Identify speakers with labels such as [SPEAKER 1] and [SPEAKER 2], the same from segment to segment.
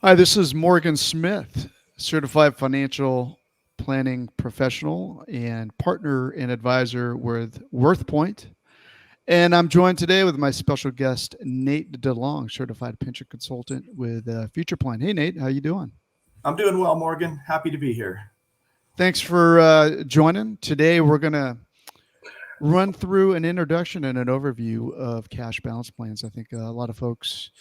[SPEAKER 1] Hi, this is Morgan Smith, certified financial planning professional and partner and advisor with WorthPoint. And I'm joined today with my special guest, Nate DeLong, certified pension consultant with Future Plan. Hey, Nate, how you doing?
[SPEAKER 2] I'm doing well, Morgan. Happy to be here.
[SPEAKER 1] Thanks for joining. Today, we're going to run through an introduction and an overview of cash balance plans. I think a lot of folks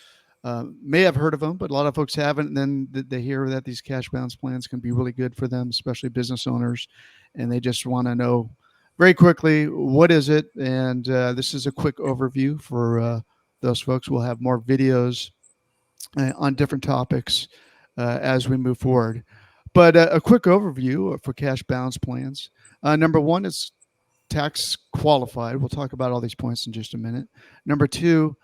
[SPEAKER 1] may have heard of them, but a lot of folks haven't. And then they hear that these cash balance plans can be really good for them, especially business owners, and they just want to know very quickly what is it. And this is a quick overview for those folks. We'll have more videos on different topics as we move forward. But a quick overview for cash balance plans. Number one is tax qualified. We'll talk about all these points in just a minute. Number two,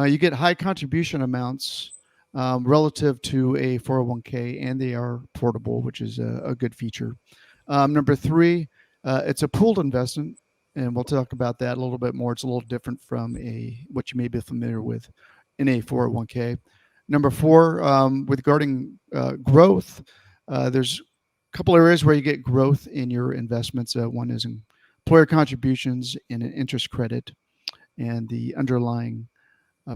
[SPEAKER 1] you get high contribution amounts relative to a 401k, and they are portable, which is a good feature. Number three, it's a pooled investment, and we'll talk about that a little bit more. It's a little different from a what you may be familiar with in a 401k. Number four, with regarding growth, there's a couple areas where you get growth in your investments. One is employer contributions and an interest credit and the underlying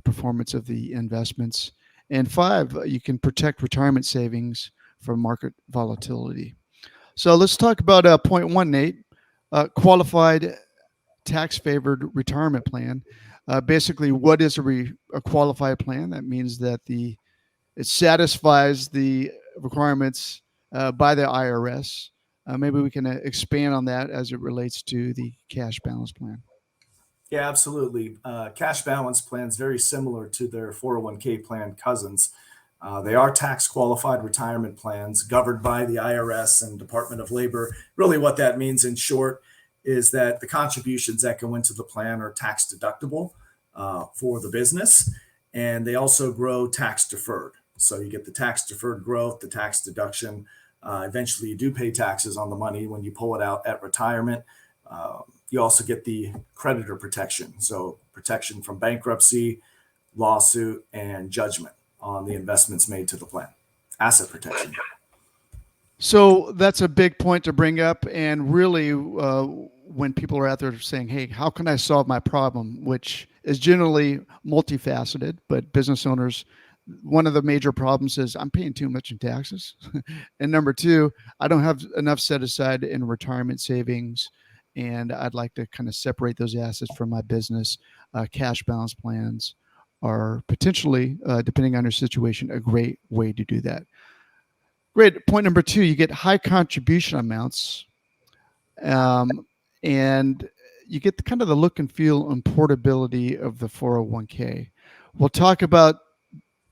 [SPEAKER 1] performance of the investments. And five, you can protect retirement savings from market volatility. So let's talk about point one, Nate. Qualified tax favored retirement plan. Basically, what is a qualified plan? That means that it satisfies the requirements by the IRS. Maybe we can expand on that as it relates to the cash balance plan.
[SPEAKER 2] Yeah, absolutely. Cash balance plans very similar to their 401k plan cousins. They are tax qualified retirement plans governed by the IRS and Department of Labor. Really, what that means in short is that the contributions that go into the plan are tax deductible for the business, and they also grow tax deferred. So you get the tax deferred growth, the tax deduction. Eventually, you do pay taxes on the money when you pull it out at retirement. You also get the creditor protection, so protection from bankruptcy, lawsuit, and judgment on the investments made to the plan. Asset protection.
[SPEAKER 1] So that's a big point to bring up. And really, when people are out there saying, hey, how can I solve my problem, which is generally multifaceted, but business owners, one of the major problems is I'm paying too much in taxes. And number two, I don't have enough set aside in retirement savings. And I'd like to kind of separate those assets from my business. Cash balance plans are potentially, depending on your situation, a great way to do that. Great. Point number two, you get high contribution amounts, um, and you get kind of the look and feel and portability of the 401k. We'll talk about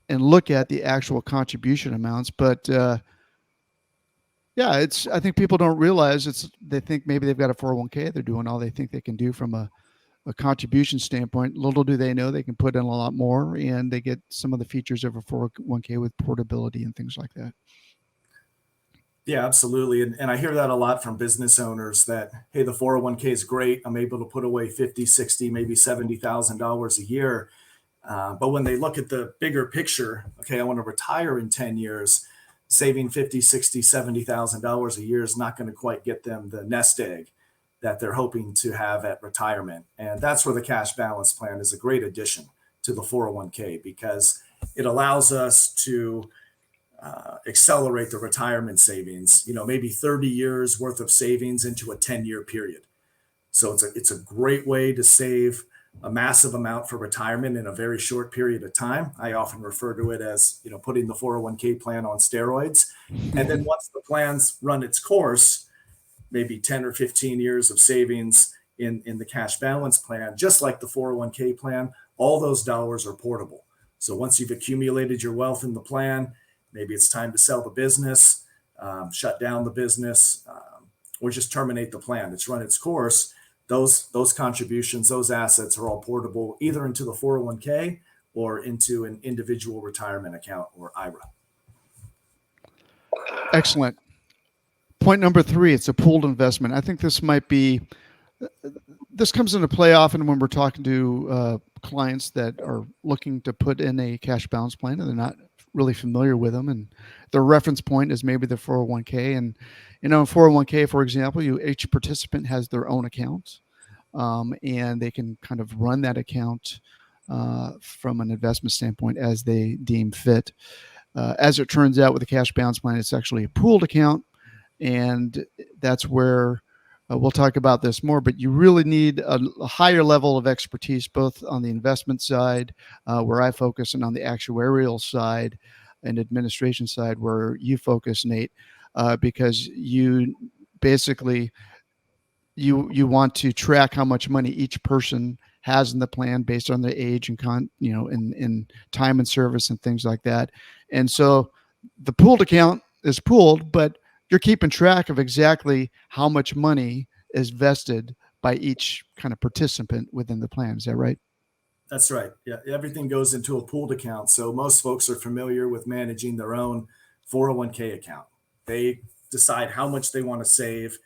[SPEAKER 1] and look at the actual contribution amounts, but yeah, it's. I think people don't realize it's. They think maybe they've got a 401k. They're doing all they think they can do from a contribution standpoint. Little do they know they can put in a lot more, and they get some of the features of a 401k with portability and things like that.
[SPEAKER 2] Yeah, absolutely. And I hear that a lot from business owners that, hey, the 401k is great. I'm able to put away 50, 60, maybe $70,000 a year. But when they look at the bigger picture, okay, I want to retire in 10 years, saving 50, 60, $70,000 a year is not going to quite get them the nest egg that they're hoping to have at retirement. And that's where the cash balance plan is a great addition to the 401k because it allows us to accelerate the retirement savings, maybe 30 years worth of savings into a 10-year period. So it's a great way to save a massive amount for retirement in a very short period of time. I often refer to it as, putting the 401k plan on steroids. And then once the plan's run its course, maybe 10 or 15 years of savings in the cash balance plan, just like the 401k plan, all those dollars are portable. So once you've accumulated your wealth in the plan, maybe it's time to sell the business, shut down the business, or just terminate the plan. It's run its course. Those contributions, those assets are all portable either into the 401k or into an individual retirement account or IRA.
[SPEAKER 1] Excellent. Point number three, it's a pooled investment. I think this comes into play often when we're talking to clients that are looking to put in a cash balance plan and they're not really familiar with them, and the reference point is maybe the 401k. And in 401k, for example, each participant has their own account, and they can kind of run that account from an investment standpoint as they deem fit. As it turns out, with the cash balance plan, it's actually a pooled account, and that's where we'll talk about this more, but you really need a higher level of expertise, both on the investment side, where I focus, and on the actuarial side and administration side, where you focus, Nate, because you basically you want to track how much money each person has in the plan based on their age and in time and service and things like that. And so the pooled account is pooled, but you're keeping track of exactly how much money is vested by each kind of participant within the plan. Is that right?
[SPEAKER 2] That's right. Yeah, everything goes into a pooled account. So most folks are familiar with managing their own 401k account. They decide how much they want to save,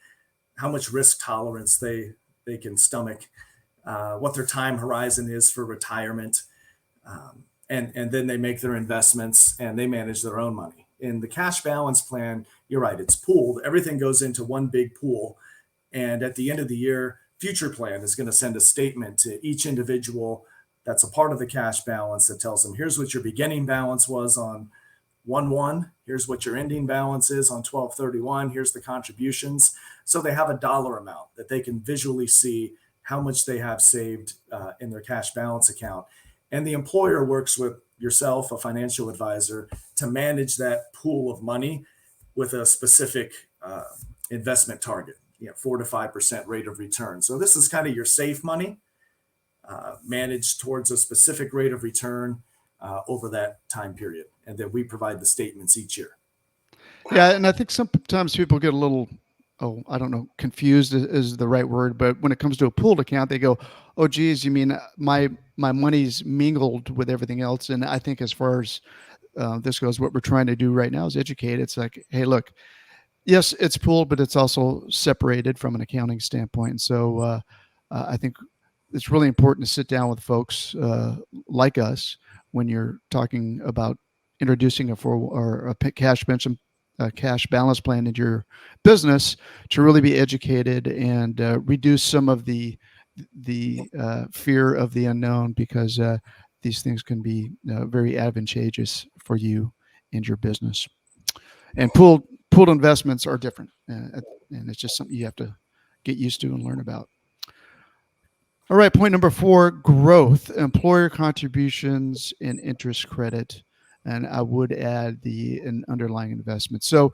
[SPEAKER 2] how much risk tolerance they can stomach, what their time horizon is for retirement, and then they make their investments and they manage their own money. In the cash balance plan, you're right, it's pooled. Everything goes into one big pool, and at the end of the year, Future Plan is going to send a statement to each individual that's a part of the cash balance that tells them, here's what your beginning balance was on 1/1. Here's what your ending balance is on 12/31. Here's the contributions. So they have a dollar amount that they can visually see how much they have saved in their cash balance account. And the employer works with yourself, a financial advisor, to manage that pool of money with a specific investment target, 4 to 5% rate of return. So this is kind of your safe money managed towards a specific rate of return over that time period. And then we provide the statements each year.
[SPEAKER 1] Yeah, and I think sometimes people get a little, I don't know, confused is the right word, but when it comes to a pooled account, they go, "Oh, geez, you mean my money's mingled with everything else?" And I think as far as this goes, what we're trying to do right now is educate. It's like, hey, look, yes, it's pooled, but it's also separated from an accounting standpoint. And so I think it's really important to sit down with folks like us when you're talking about introducing a cash pension, a cash balance plan into your business, to really be educated and reduce some of the fear of the unknown, because these things can be very advantageous for you and your business. And pooled investments are different, and it's just something you have to get used to and learn about. All right, point number 4, growth, employer contributions, and interest credit. And I would add an underlying investment. So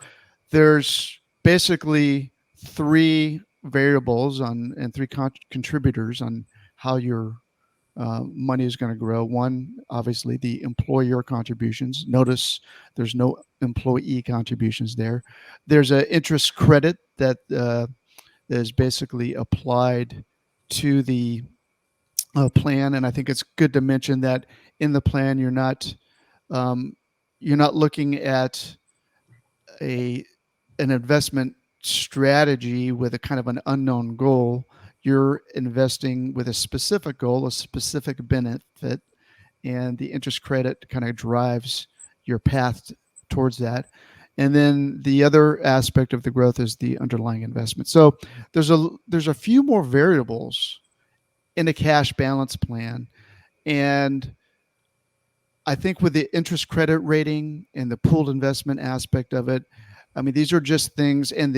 [SPEAKER 1] there's basically 3 variables and 3 contributors on how your money is going to grow. One, obviously, the employer contributions. Notice there's no employee contributions there. There's an interest credit that is basically applied to the plan, and I think it's good to mention that in the plan you're not looking at an investment strategy with a kind of an unknown goal. You're investing with a specific goal, a specific benefit, and the interest credit kind of drives your path towards that. And then the other aspect of the growth is the underlying investment. So there's a few more variables in a cash balance plan. And I think with the interest credit rating and the pooled investment aspect of it, I mean, these are just things, and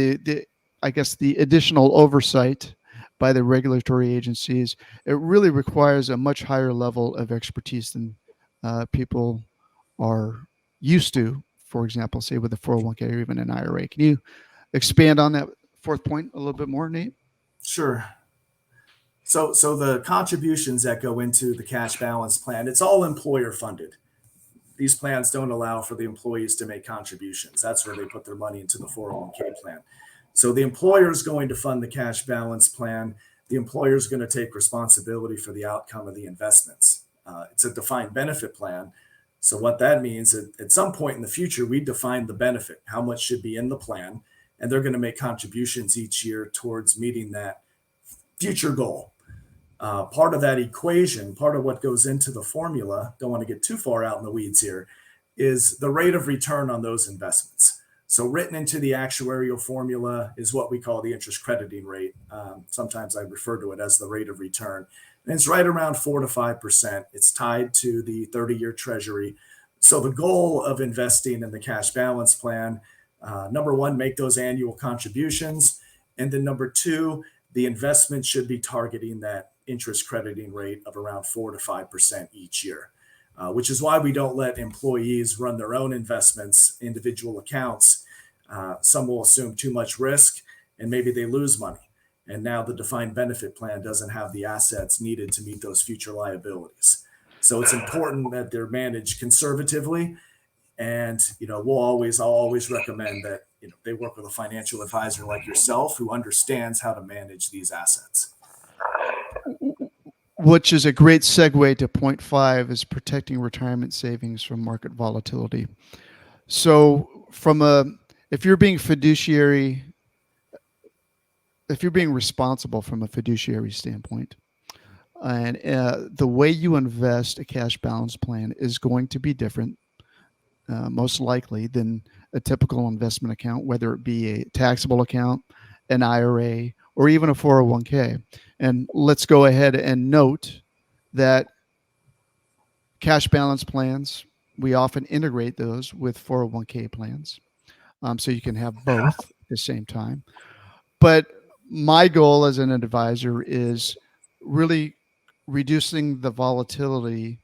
[SPEAKER 1] I guess the additional oversight by the regulatory agencies, it really requires a much higher level of expertise than people are used to, for example, say with a 401k or even an IRA. Can you expand on that 4th point a little bit more, Nate?
[SPEAKER 2] Sure. So the contributions that go into the cash balance plan, it's all employer funded. These plans don't allow for the employees to make contributions. That's where they put their money into the 401k plan. So the employer is going to fund the cash balance plan. The employer is going to take responsibility for the outcome of the investments. It's a defined benefit plan. So what that means, at some point in the future, we define the benefit, how much should be in the plan, and they're going to make contributions each year towards meeting that future goal. Part of that equation, part of what goes into the formula, don't want to get too far out in the weeds here, is the rate of return on those investments. So written into the actuarial formula is what we call the interest crediting rate. Sometimes I refer to it as the rate of return. And it's right around 4 to 5%. It's tied to the 30-year treasury. So the goal of investing in the cash balance plan, number one, make those annual contributions. And then number two, the investment should be targeting that interest crediting rate of around 4 to 5% each year. Which is why we don't let employees run their own investments, individual accounts. Some will assume too much risk and maybe they lose money. And now the defined benefit plan doesn't have the assets needed to meet those future liabilities. So it's important that they're managed conservatively. And, I'll always recommend that, they work with a financial advisor like yourself who understands how to manage these assets.
[SPEAKER 1] Which is a great segue to point 5, is protecting retirement savings from market volatility. So if you're being responsible from a fiduciary standpoint, and the way you invest a cash balance plan is going to be different, most likely, than a typical investment account, whether it be a taxable account, an IRA, or even a 401k. And let's go ahead and note that cash balance plans, we often integrate those with 401k plans. So you can have both at the same time. But my goal as an advisor is really reducing the volatility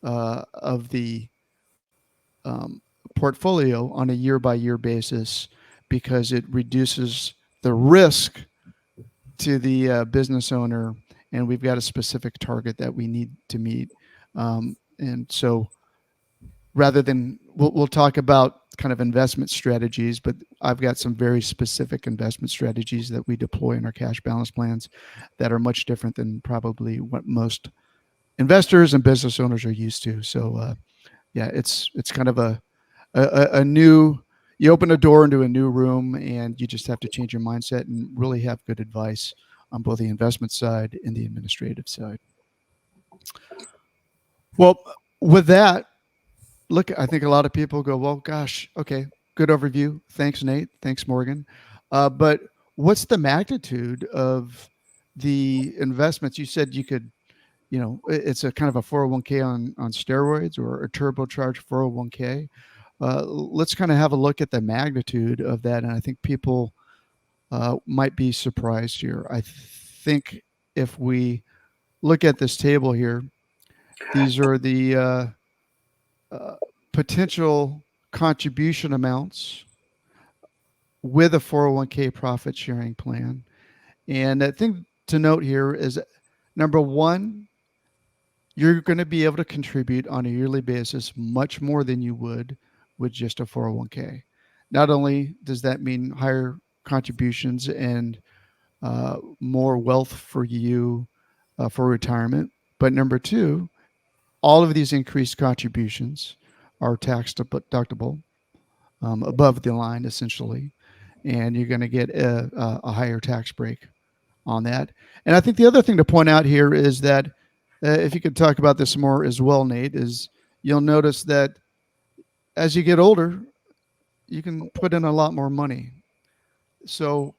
[SPEAKER 1] of the portfolio on a year-by-year basis, because it reduces the risk to the business owner, and we've got a specific target that we need to meet. And so rather than, we'll talk about kind of investment strategies, but I've got some very specific investment strategies that we deploy in our cash balance plans that are much different than probably what most investors and business owners are used to. So it's kind of a new, you open a door into a new room, and you just have to change your mindset and really have good advice on both the investment side and the administrative side. Well, with that, look, I think a lot of people go, well, gosh, okay, good overview. Thanks, Nate. Thanks, Morgan. But what's the magnitude of the investments? You said you could, it's a kind of a 401k on steroids, or a turbocharged 401k. Let's kind of have a look at the magnitude of that. And I think people might be surprised here. I think if we look at this table here, these are the potential contribution amounts with a 401k profit sharing plan. And the thing to note here is, number one, you're going to be able to contribute on a yearly basis much more than you would with just a 401k. Not only does that mean higher contributions and more wealth for you for retirement, but number two, all of these increased contributions are tax deductible, above the line essentially, and you're going to get a higher tax break on that. And I think the other thing to point out here is that if you could talk about this more as well, Nate, is you'll notice that as you get older, you can put in a lot more money. So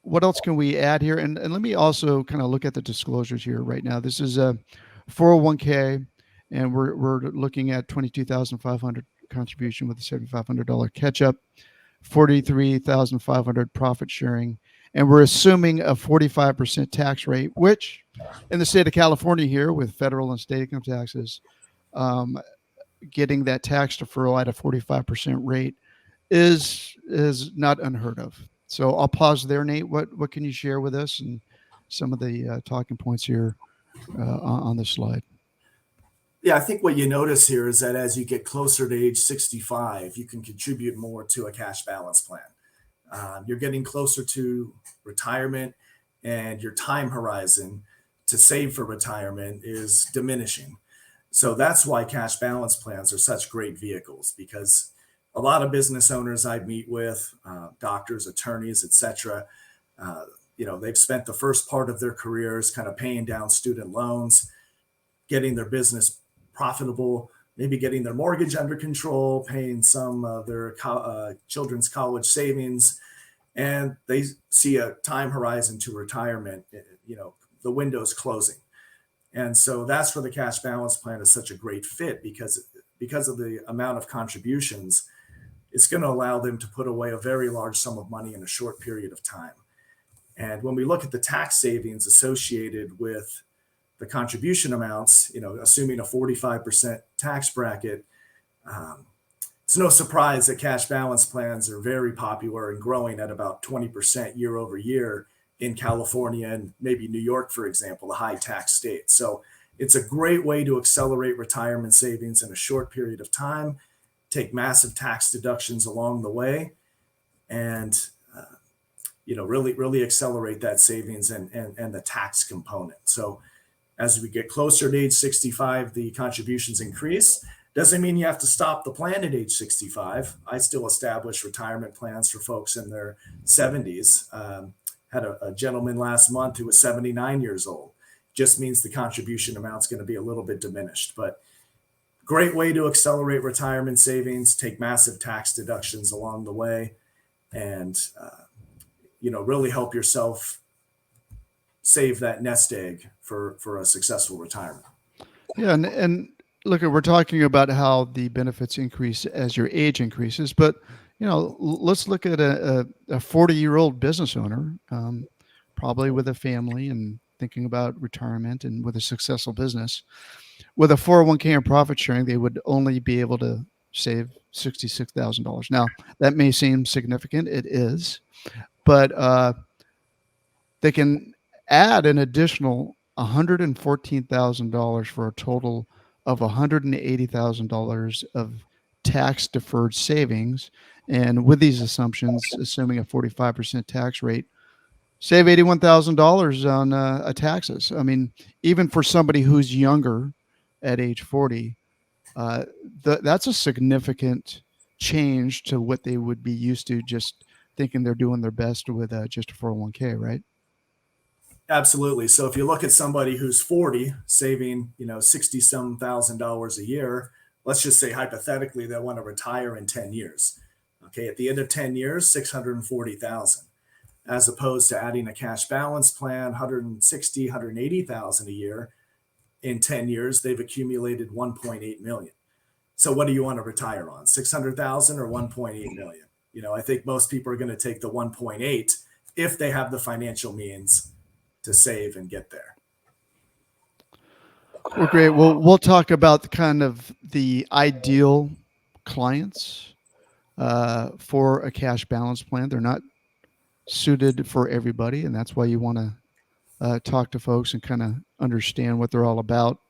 [SPEAKER 1] what else can we add here? And let me also kind of look at the disclosures here right now. This is a 401k, and we're looking at $22,500 contribution with a $7,500 catch up, $43,500 profit sharing, and we're assuming a 45% tax rate, which in the state of California here, with federal and state income taxes, getting that tax deferral at a 45% rate is not unheard of. So I'll pause there, Nate. What can you share with us and some of the talking points here on this slide?
[SPEAKER 2] Yeah, I think what you notice here is that as you get closer to age 65, you can contribute more to a cash balance plan. You're getting closer to retirement, and your time horizon to save for retirement is diminishing. So that's why cash balance plans are such great vehicles, because a lot of business owners I meet with, doctors, attorneys, etc., they've spent the first part of their careers kind of paying down student loans, getting their business profitable, maybe getting their mortgage under control, paying some of their children's college savings, and they see a time horizon to retirement. The window's closing, and so that's where the cash balance plan is such a great fit because of the amount of contributions. It's going to allow them to put away a very large sum of money in a short period of time. And when we look at the tax savings associated with the contribution amounts, assuming a 45% tax bracket, it's no surprise that cash balance plans are very popular and growing at about 20% year over year in California and maybe New York, for example, a high tax state. So it's a great way to accelerate retirement savings in a short period of time, take massive tax deductions along the way, and really accelerate that savings and the tax component. So as we get closer to age 65, the contributions increase. Doesn't mean you have to stop the plan at age 65. I still establish retirement plans for folks in their 70s. Had a gentleman last month who was 79 years old. Just means the contribution amount's going to be a little bit diminished, but great way to accelerate retirement savings, take massive tax deductions along the way, and really help yourself save that nest egg for a successful retirement.
[SPEAKER 1] Yeah, and look, we're talking about how the benefits increase as your age increases, but let's look at a 40-year-old business owner, probably with a family and thinking about retirement and with a successful business. With a 401k and profit sharing, they would only be able to save $66,000. Now, that may seem significant. It is, but they can add an additional $114,000 for a total of $180,000 of tax deferred savings. And with these assumptions, assuming a 45% tax rate, save $81,000 on taxes. I mean, even for somebody who's younger at age 40, that's a significant change to what they would be used to, just thinking they're doing their best with just a 401k, right?
[SPEAKER 2] Absolutely. So if you look at somebody who's 40 saving, 60 some $1,000 a year, let's just say hypothetically they want to retire in 10 years. Okay, at the end of 10 years, 640,000, as opposed to adding a cash balance plan, 160, 180,000 a year. In 10 years, they've accumulated 1.8 million. So what do you want to retire on? 600,000 or 1.8 million? I think most people are going to take the 1.8 if they have the financial means to save and get there.
[SPEAKER 1] Well, great. Well, we'll talk about kind of the ideal clients for a cash balance plan. They're not suited for everybody, and that's why you want to talk to folks and kind of understand what they're all about,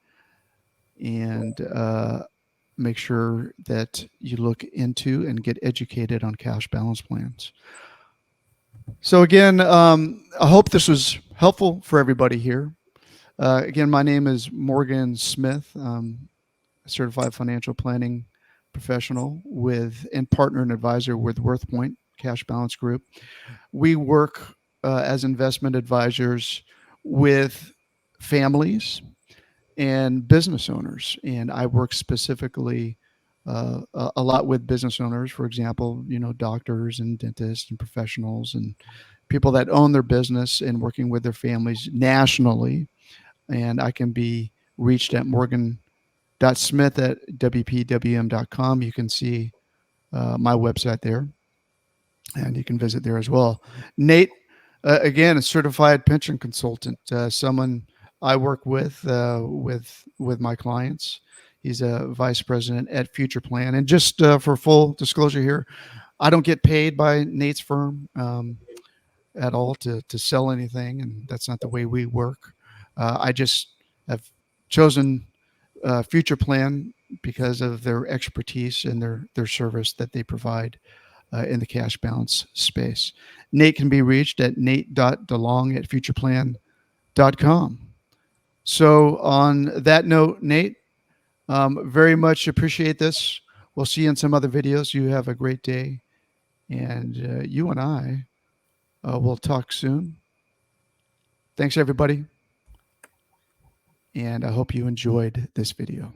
[SPEAKER 1] and make sure that you look into and get educated on cash balance plans. So again, I hope this was helpful for everybody here. Again, my name is Morgan Smith. I'm a certified financial planning professional and partner and advisor with WorthPoint Cash Balance Group. We work as investment advisors with families and business owners, and I work specifically a lot with business owners. For example, doctors and dentists and professionals and people that own their business and working with their families nationally. And I can be reached at morgan.smith@wpwm.com. You can see my website there, and you can visit there as well. Nate, again, a certified pension consultant, someone I work with my clients. He's a vice president at Future Plan. And just for full disclosure here, I don't get paid by Nate's firm at all to sell anything, and that's not the way we work. I just have chosen Future Plan because of their expertise and their service that they provide in the cash balance space. Nate can be reached at nate.delong@futureplan.com. So on that note, Nate, very much appreciate this. We'll see you in some other videos. You have a great day. And you and I will talk soon. Thanks, everybody. And I hope you enjoyed this video.